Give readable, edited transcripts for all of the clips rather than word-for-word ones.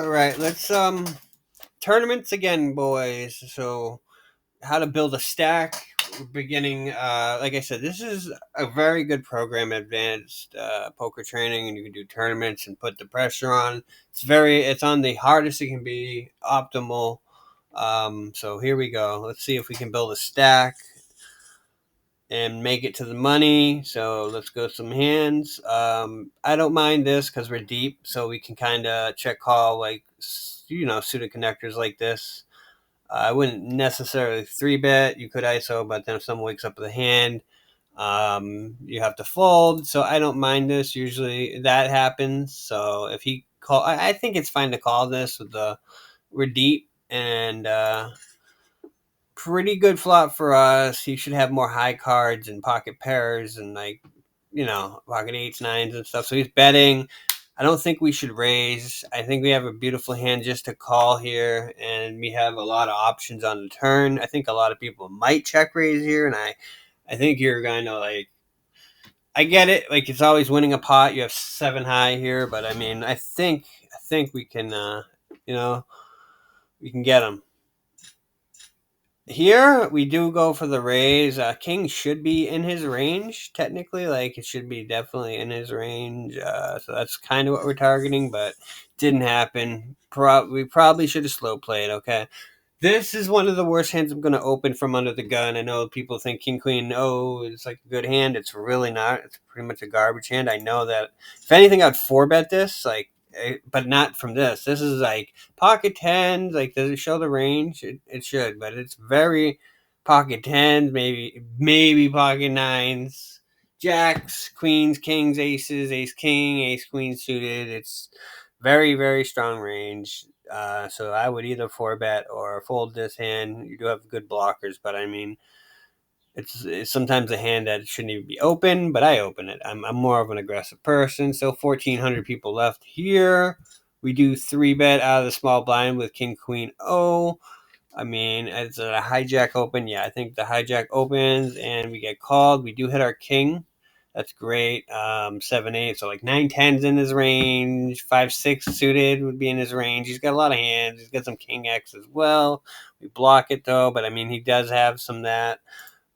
All right, let's tournaments again, boys. So how to build a stack. Beginning, like I said, this is a very good program, advanced poker training, and you can do tournaments and put the pressure on. It's on the hardest it can be, optimal. So here we go. Let's see if we can build a stack and make it to the money. So let's go some hands. I don't mind this because we're deep, so we can kind of check call like suited connectors like this. I wouldn't necessarily three bet. You could ISO, but then if someone wakes up with a hand, you have to fold. So I don't mind this. Usually that happens. So if he call, I think it's fine to call this with the we're deep and pretty good flop for us. He should have more high cards and pocket pairs and pocket eights, nines, and stuff. So he's betting. I don't think we should raise. I think we have a beautiful hand just to call here, and we have a lot of options on the turn. I think a lot of people might check raise here, and I think you're going to I get it. Like it's always winning a pot. You have seven high here, but I mean, I think we can, we can get him. Here we do go for the raise. King should be in his range technically. Like it should be definitely in his range. So that's kind of what we're targeting, but didn't happen. We probably should have slow played. Okay, this is one of the worst hands I'm going to open from under the gun. I know people think King Queen it's like a good hand. It's really not. It's pretty much a garbage hand. I know that. If anything, I'd four bet this. But not from this. This is like pocket tens. Like, does it show the range? It should, but it's very pocket tens, maybe pocket nines, jacks, queens, kings, aces, ace king, ace queen suited. It's very very strong range. So I would either four bet or fold this hand. You do have good blockers, but I mean, it's sometimes a hand that shouldn't even be open, but I open it. I'm more of an aggressive person. So 1,400 people left here. We do three bet out of the small blind with King Queen O. I mean, it's a hijack open. Yeah, I think the hijack opens and we get called. We do hit our king. That's great. 7-8, so like 9-10's in his range. 5-6 suited would be in his range. He's got a lot of hands. He's got some king X as well. We block it though, but I mean, he does have some that.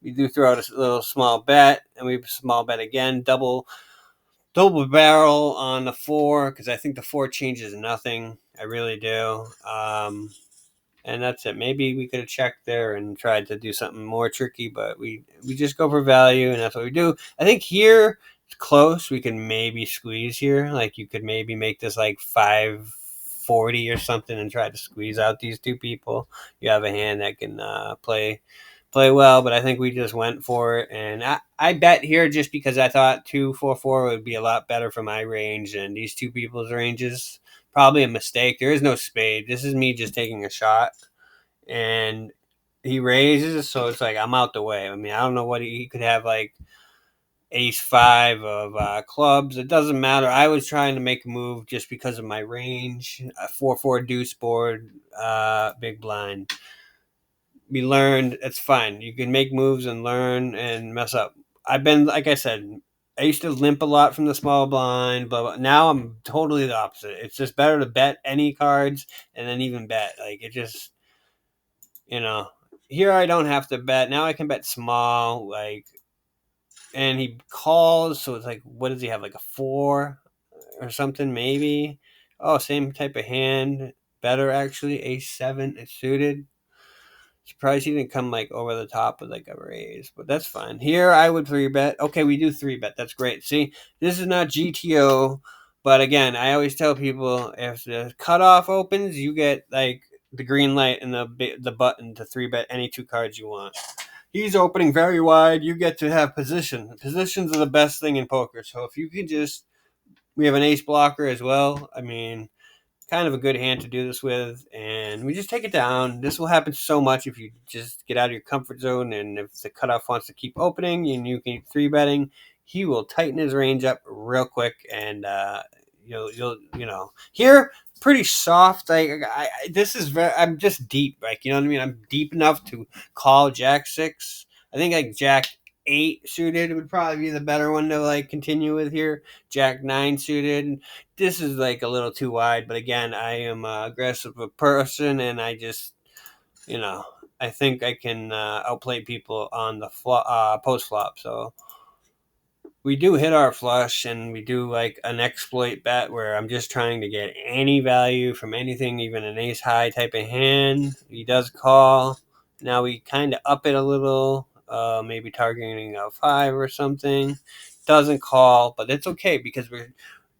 We do throw out a little small bet, and we small bet again, double barrel on the four because I think the four changes nothing. I really do. And that's it. Maybe we could have checked there and tried to do something more tricky, but we just go for value, and that's what we do. I think here it's close. We can maybe squeeze here. Like you could maybe make this like 540 or something and try to squeeze out these two people. You have a hand that can play well, but I think we just went for it. And I bet here just because I thought 2-4-4 would be a lot better for my range, and these two people's ranges. Probably a mistake. There is no spade. This is me just taking a shot. And he raises, so it's like I'm out the way. I mean, I don't know what he could have, like ace five of clubs. It doesn't matter. I was trying to make a move just because of my range. A 4-4 deuce board, big blind. We learned it's fine. You can make moves and learn and mess up. I've been, like I said, I used to limp a lot from the small blind, but now I'm totally the opposite. It's just better to bet any cards and then even bet. Like it just, you know, here I don't have to bet. Now I can bet small, and he calls. So it's like, what does he have? Like a four or something, maybe. Oh, same type of hand. Better actually. Ace seven. It's suited. Surprised he didn't come like over the top with like a raise, but that's fine. Here I would three bet. Okay, we do three bet. That's great. See, this is not GTO, but again, I always tell people if the cutoff opens, you get like the green light and the button to three bet any two cards you want. He's opening very wide. You get to have position. Positions are the best thing in poker. So if you can we have an ace blocker as well. I mean, kind of a good hand to do this with, and we just take it down. This will happen so much if you just get out of your comfort zone, and if the cutoff wants to keep opening and you can keep three betting, he will tighten his range up real quick, and you'll here pretty soft. This is very. I'm just deep, like you know what I mean. I'm deep enough to call Jack 6. I think like Jack 8 suited would probably be the better one to like continue with here. Jack 9 suited. this is like a little too wide. But again, I am a aggressive person, and I just, you know, I think I can outplay people on the post flop. So we do hit our flush, and we do like an exploit bet where I'm just trying to get any value from anything, even an ace high type of hand. He does call. Now we kind of up it a little, maybe targeting a five or something. Doesn't call, but it's okay because we're,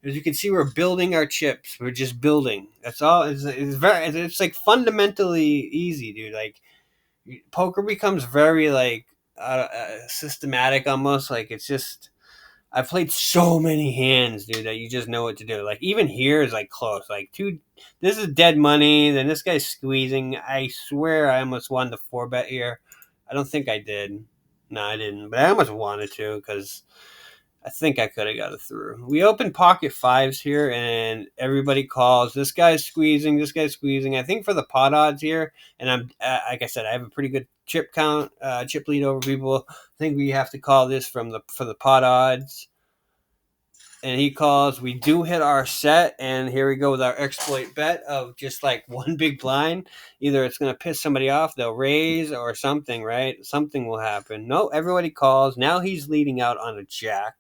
as you can see, we're building our chips. We're just building. That's all. It's like fundamentally easy, dude. Like poker becomes very like systematic almost. Like it's just, I've played so many hands, dude, that you just know what to do. Like even here is like close. Like two, this is dead money. Then this guy's squeezing. I swear I almost won the four bet here. I don't think I did. No, I didn't. But I almost wanted to because I think I could have got it through. We open pocket fives here, and everybody calls. This guy's squeezing. This guy's squeezing. I think for the pot odds here, and I'm like I said, I have a pretty good chip count, chip lead over people. I think we have to call this from the for the pot odds. And he calls. We do hit our set, and here we go with our exploit bet of just like one big blind. Either it's going to piss somebody off, they'll raise, or something, right? Something will happen. No, everybody calls. Now he's leading out on a jack.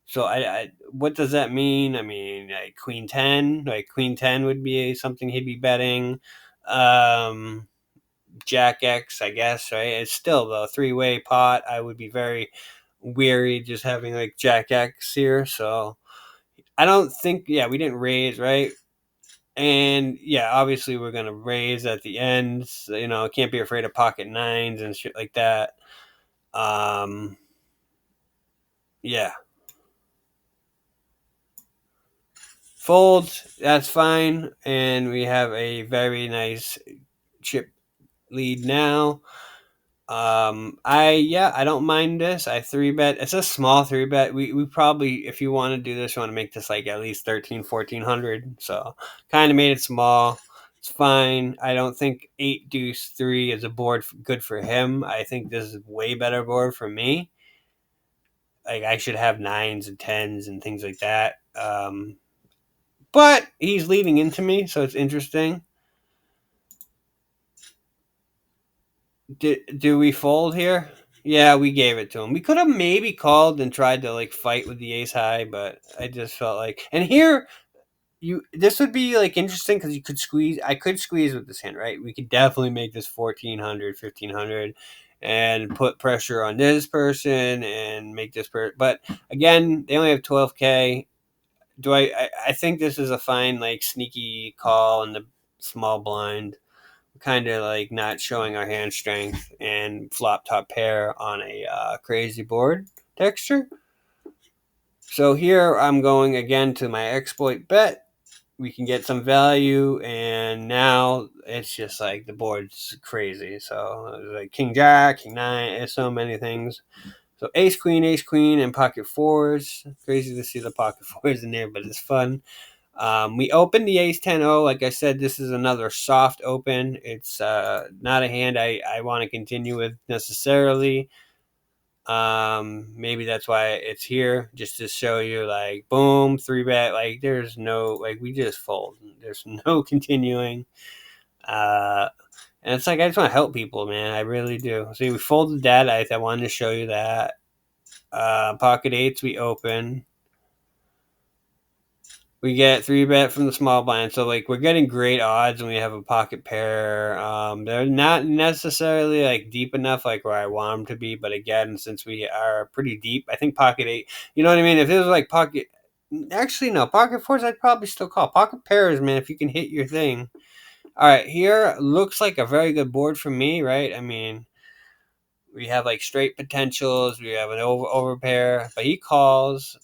So I what does that mean? I mean, like queen 10, like queen 10 would be something he'd be betting. Um, Jack X, I guess, right? It's still the three-way pot. I would be very weary just having like Jack X here. So I don't think, yeah, we didn't raise, right? And yeah, obviously we're gonna raise at the end. So, you know, can't be afraid of pocket nines and shit like that. Um, yeah, folds, that's fine, and we have a very nice chip lead now. I don't mind this. I three bet. It's a small three bet. We probably, if you want to do this, you want to make this like at least 13, 1400. So kind of made it small. It's fine. I don't think 8 deuce 3 is a board good for him. I think this is a way better board for me. Like I should have nines and tens and things like that. But he's leading into me, so it's interesting. Do we fold here? Yeah, we gave it to him. We could have maybe called and tried to like fight with the ace high, but I just felt like, and here you, this would be like interesting because you could squeeze. I could squeeze with this hand, right? We could definitely make this 1400, 1500, and put pressure on this person and make this person. But again, they only have 12K. I think this is a fine like sneaky call in the small blind, kind of like not showing our hand strength and flop top pair on a crazy board texture. So here I'm going again to my exploit bet. We can get some value, and now it's just like the board's crazy. So like king jack, king nine, there's so many things. So ace queen, and pocket fours. Crazy to see the pocket fours in there, but it's fun. We opened the ace 10-0. Like I said, this is another soft open. It's not a hand I want to continue with necessarily. Maybe that's why it's here, just to show you like boom, three bet. Like there's no, like we just fold. There's no continuing. And it's like I just want to help people, man. I really do. See, we folded that. I wanted to show you that. Pocket eights we open. We get three bet from the small blind, so like we're getting great odds when we have a pocket pair. They're not necessarily like deep enough, like where I want them to be, but again, since we are pretty deep, I think pocket eight. You know what I mean? If it was like pocket, actually no, pocket fours, I'd probably still call pocket pairs, man. If you can hit your thing. All right, here looks like a very good board for me, right? I mean, we have like straight potentials. We have an over pair, but he calls.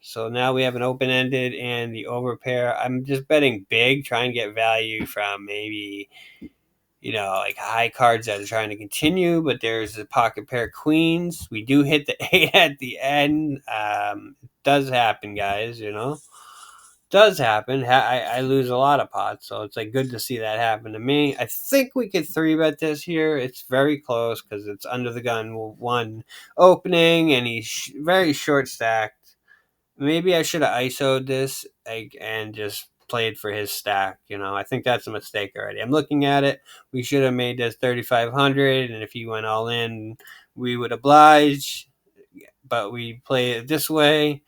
So now we have an open ended and the over pair. I'm just betting big, trying to get value from maybe, you know, like high cards that are trying to continue. But there's a pocket pair queens. We do hit the 8 at the end. It does happen, guys. You know, does happen. I lose a lot of pots, so it's like good to see that happen to me. I think we could three bet this here. It's very close because it's under the gun one opening, and he's very short stacked. maybe I should have ISO'd this like, and just played for his stack. I think that's a mistake already. I'm looking at it. We should have made this 3,500, and if he went all in, we would oblige. But we play it this way.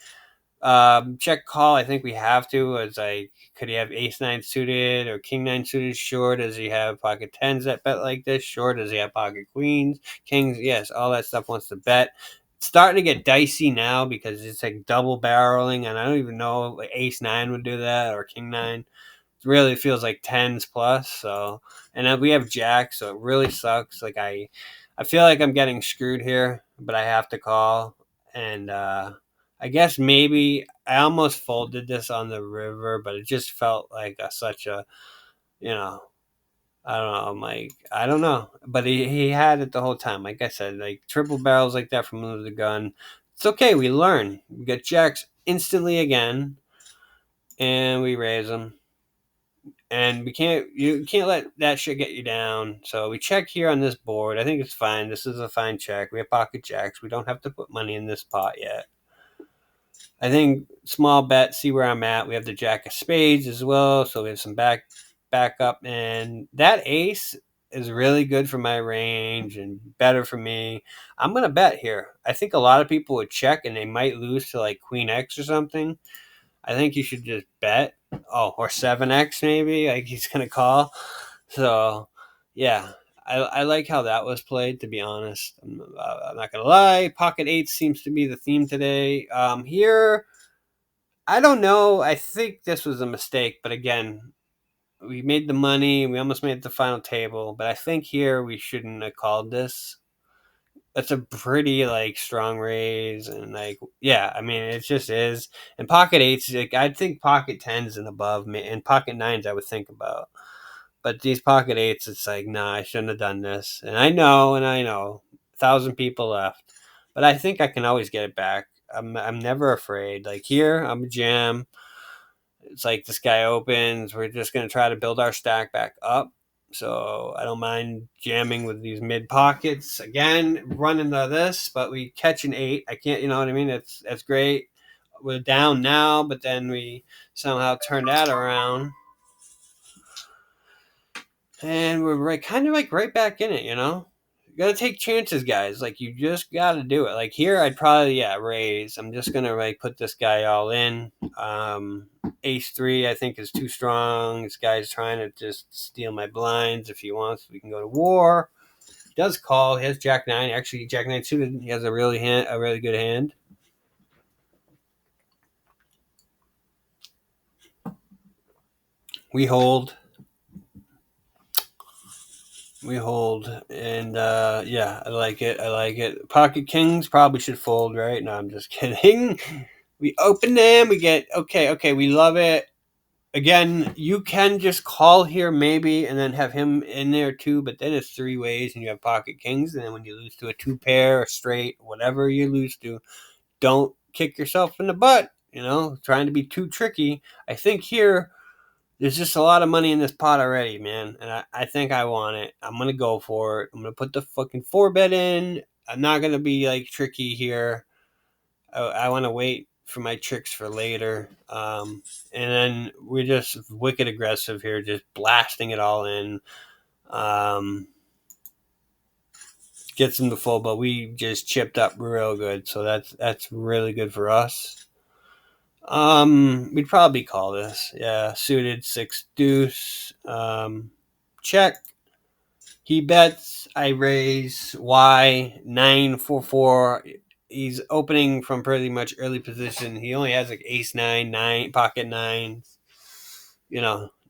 Check call. I think we have to. It's like, could he have ace nine suited or king nine suited? Sure. Does he have pocket tens that bet like this? Sure. Does he have pocket queens, kings? Yes. All that stuff wants to bet. It's starting to get dicey now because it's like double barreling, and I don't even know if like ace nine would do that or king nine. It really feels like tens plus. So, and then we have jack, so it really sucks. Like I feel like I'm getting screwed here, but I have to call. And I guess maybe I almost folded this on the river, but it just felt like such a, you know, I don't know. I'm like, I don't know. But he had it the whole time. Like I said, like triple barrels like that from under the gun. It's okay. We learn. We get jacks instantly again, and we raise them. And you can't let that shit get you down. So we check here on this board. I think it's fine. This is a fine check. We have pocket jacks. We don't have to put money in this pot yet. I think small bet, see where I'm at. We have the jack of spades as well, so we have some backup, and that ace is really good for my range and better for me. I'm gonna bet here. I think a lot of people would check and they might lose to like Queen X or something. I think you should just bet. Oh, or 7x maybe. Like he's gonna call. So yeah, I like how that was played. To be honest, I'm not gonna lie. Pocket eight seems to be the theme today. Here, I don't know. I think this was a mistake, but again, we made the money. We almost made it to the final table, but I think here we shouldn't have called this. That's a pretty like strong raise, and like yeah, I mean it just is. And pocket eights, like I'd think pocket tens and above, and pocket nines I would think about. But these pocket eights, it's like, nah, I shouldn't have done this. And I know, 1,000 people left, but I think I can always get it back. I'm never afraid. Like here, I'm a jam. It's like this guy opens. We're just gonna try to build our stack back up. So I don't mind jamming with these mid pockets again, running to this, but we catch an eight. I can't, you know what I mean? That's great. We're down now, but then we somehow turn that around and we're right, kind of like right back in it. You gotta take chances, guys. Like you just gotta do it. Like here, I'd probably raise. I'm just gonna like put this guy all in. Ace three, I think, is too strong. This guy's trying to just steal my blinds. If he wants, we can go to war. He does call. He has Jack nine. Actually, Jack nine suited. He has a really good hand. We hold. We hold, and yeah, I like it. I like it. Pocket kings probably should fold, right? No, I'm just kidding. We open them. We get okay. Okay, we love it. Again, you can just call here maybe, and then have him in there too. But then it's three ways, and you have pocket kings. And then when you lose to a two pair, or straight, whatever you lose to, don't kick yourself in the butt. Trying to be too tricky. I think here there's just a lot of money in this pot already, man. And I think I want it. I'm going to go for it. I'm going to put the fucking 4-bet in. I'm not going to be like tricky here. I want to wait for my tricks for later. And then we're just wicked aggressive here, just blasting it all in. Gets them to full, but we just chipped up real good. So that's really good for us. We'd probably call this. Yeah, suited six deuce. Check. He bets. I raise. Y 9-4-4. He's opening from pretty much early position. He only has like ace nine, pocket nines.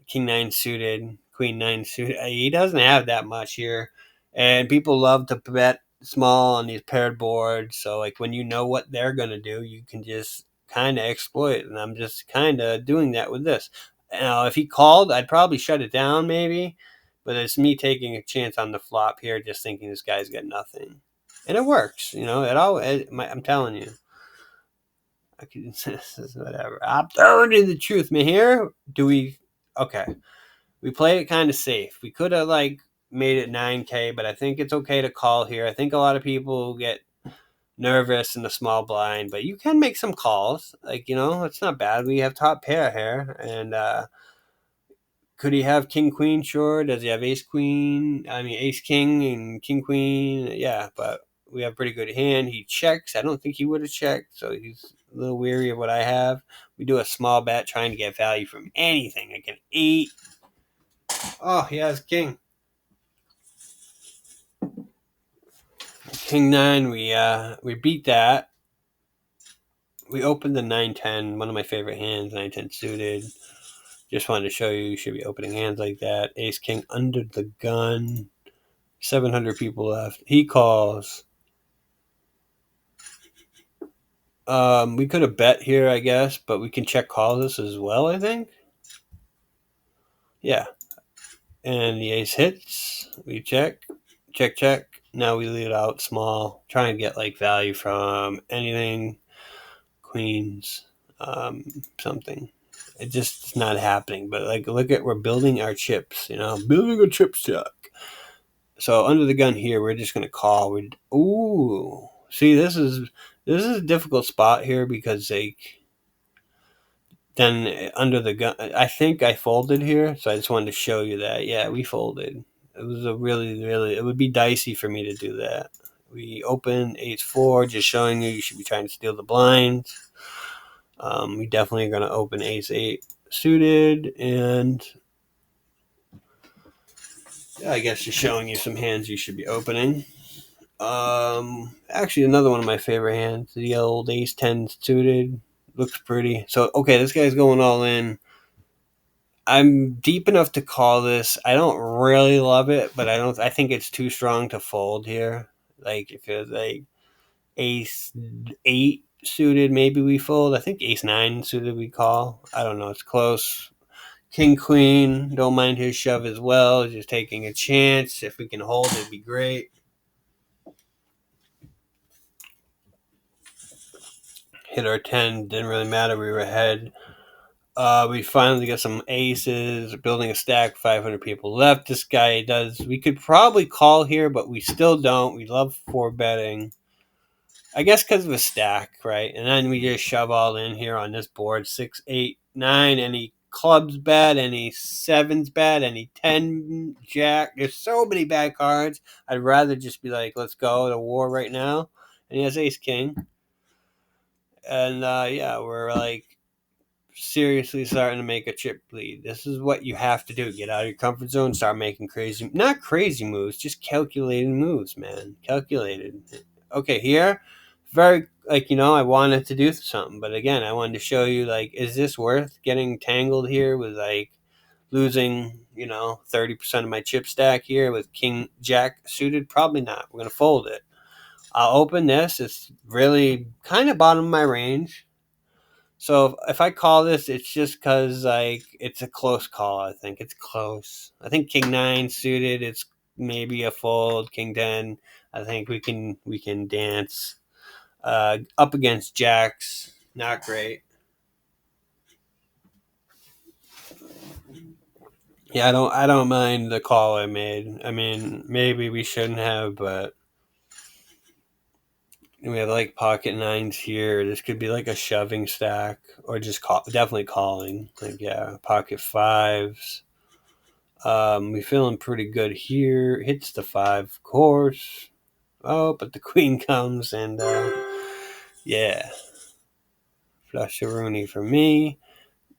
King nine suited, queen nine suited. He doesn't have that much here, and people love to bet small on these paired boards. So like when you know what they're gonna do, you can just kind of exploit. And I'm just kind of doing that with this. Now, if he called, I'd probably shut it down maybe, but it's me taking a chance on the flop here, just thinking this guy's got nothing, and it works. I'm telling you. I can, whatever. I'm telling you the truth, man. Here, do we? Okay, we played it kind of safe. We could have like made it 9K, but I think it's okay to call here. I think a lot of people get nervous in the small blind, but you can make some calls. Like, it's not bad. We have top pair here, and could he have king queen? Sure. Does he have ace queen? I mean, ace king and king queen. Yeah, but we have pretty good hand. He checks. I don't think he would have checked, so he's a little weary of what I have. We do a small bet trying to get value from anything, like an 8. Oh, he has king. King 9. We beat that. We opened the 9-10, one of my favorite hands, 9-10 suited. Just wanted to show you should be opening hands like that. Ace king under the gun. 700 people left. He calls. We could have bet here, I guess, but we can check call this as well, I think. Yeah. And the ace hits. We check. Check, check. Now we lead out small. Trying to get like value from anything. Queens. Something. It just it's not happening. But like look at we're building our chips, building a chip stack. So under the gun here, we're just gonna call. Ooh. See, this is a difficult spot here because then under the gun, I think I folded here, so I just wanted to show you that. Yeah, we folded. It was a really, really. It would be dicey for me to do that. We open ace 4, just showing you should be trying to steal the blinds. We definitely are going to open ace 8 suited, and I guess just showing you some hands you should be opening. Actually, another one of my favorite hands, the old ace 10 suited, looks pretty. So, okay, this guy's going all in. I'm deep enough to call this. I don't really love it, but I think it's too strong to fold here. Like if it's like ace 8 suited, maybe we fold. I think ace 9 suited we call. I don't know. It's close. King queen. Don't mind his shove as well. Just taking a chance. If we can hold, it'd be great. Hit our 10. Didn't really matter. We were ahead. We finally got some aces, building a stack, 500 people left. This guy does. We could probably call here, but we still don't. We love 4-betting. I guess because of a stack, right? And then we just shove all in here on this board 6, 8, 9. Any clubs bad, any sevens bad, any 10 jack. There's so many bad cards. I'd rather just be like, let's go to war right now. And he has ace king. And yeah, we're like seriously starting to make a chip lead. This is what you have to do. Get out of your comfort zone, start making not crazy moves, just calculated moves, man. Calculated. Okay, here, very, I wanted to do something, but again, I wanted to show you, like, is this worth getting tangled here with, like, losing, 30% of my chip stack here with king jack suited? Probably not. We're going to fold it. I'll open this. It's really kind of bottom of my range. So if I call this, it's just because it's a close call. I think it's close. I think king 9 suited. It's maybe a fold. King 10. I think we can dance. Up against jacks, not great. Yeah, I don't mind the call I made. I mean, maybe we shouldn't have, but we have like pocket 9s here. This could be like a shoving stack, or just definitely calling. Like, yeah, pocket 5s. We feeling pretty good here. Hits the 5, of course. Oh, but the queen comes, and yeah, flush a Rooney for me.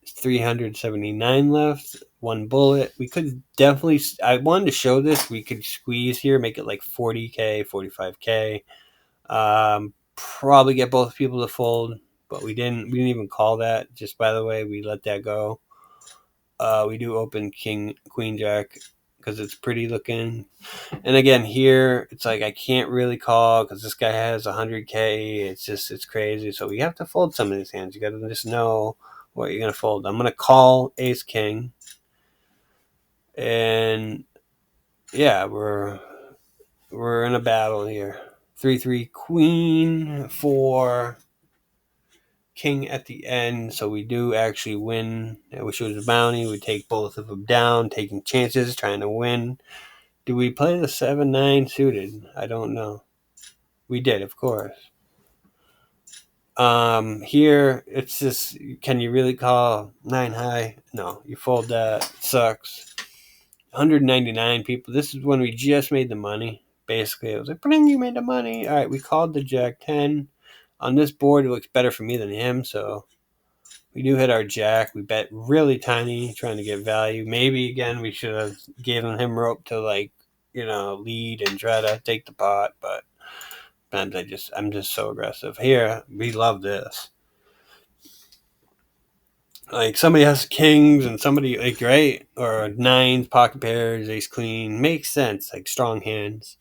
379 left. One bullet. We could definitely. I wanted to show this. We could squeeze here, make it like 40K, 45K. Probably get both people to fold, but we didn't. We didn't even call that. Just by the way, we let that go. We do open king, queen, jack because it's pretty looking. And again, here it's like I can't really call because this guy has 100K. It's crazy. So we have to fold some of these hands. You got to just know what you're gonna fold. I'm gonna call ace king, and yeah, we're in a battle here. 3-3 queen, 4 king at the end, so we do actually win. I wish it was a bounty. We take both of them down, taking chances, trying to win. Do we play the 7-9 suited? I don't know. We did, of course. Here it's just, can you really call nine high? No, you fold that. It sucks. 199 people. This is when we just made the money. Basically, it was like, bring, you made the money. All right, we called the Jack 10. On this board, it looks better for me than him, so we do hit our Jack. We bet really tiny, trying to get value. Maybe again, we should have given him rope to like, lead and try to take the pot, but sometimes I'm just so aggressive. Here, we love this. Like somebody has kings and somebody like right or nines, pocket pairs, ace queen makes sense. Like strong hands.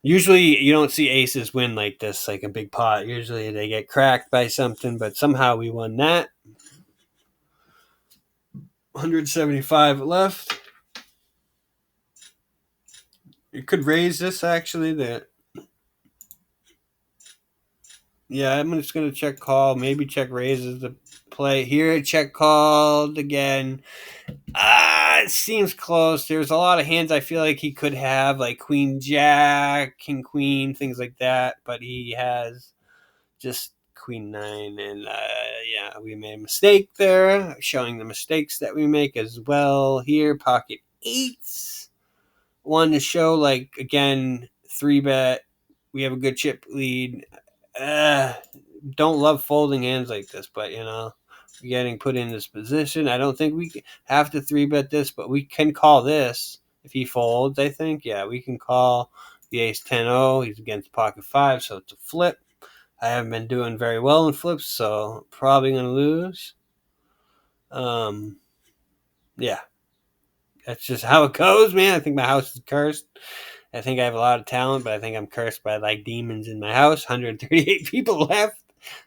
Usually you don't see aces win like this, like a big pot. Usually they get cracked by something, but somehow we won that. 175 left. You could raise this actually. I'm just gonna check call. Maybe check raises the play here. Check called again. It seems close. There's a lot of hands I feel like he could have, like Queen Jack, King Queen, things like that. But he has just Queen Nine, and we made a mistake there. Showing the mistakes that we make as well here. Pocket eights. One to show, like again, three bet. We have a good chip lead. Don't love folding hands like this, but getting put in this position. I don't think we have to three bet this, but we can call this if he folds. I think, we can call the ace 10-0. He's against pocket five, so it's a flip. I haven't been doing very well in flips, so probably gonna lose. Yeah, that's just how it goes, man. I think my house is cursed. I think I have a lot of talent, but I think I'm cursed by like demons in my house. 138 people left.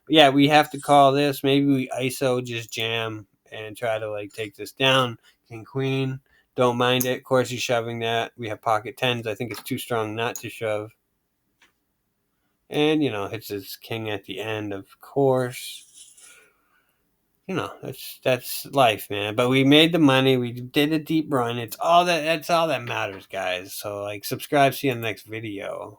Yeah, we have to call this. Maybe we ISO just jam and try to like take this down. King Queen. Don't mind it. Of course he's shoving that. We have pocket tens. I think it's too strong not to shove. And hits his king at the end, of course. That's life, man. But we made the money. We did a deep run. That's all that matters, guys. So like subscribe, see you in the next video.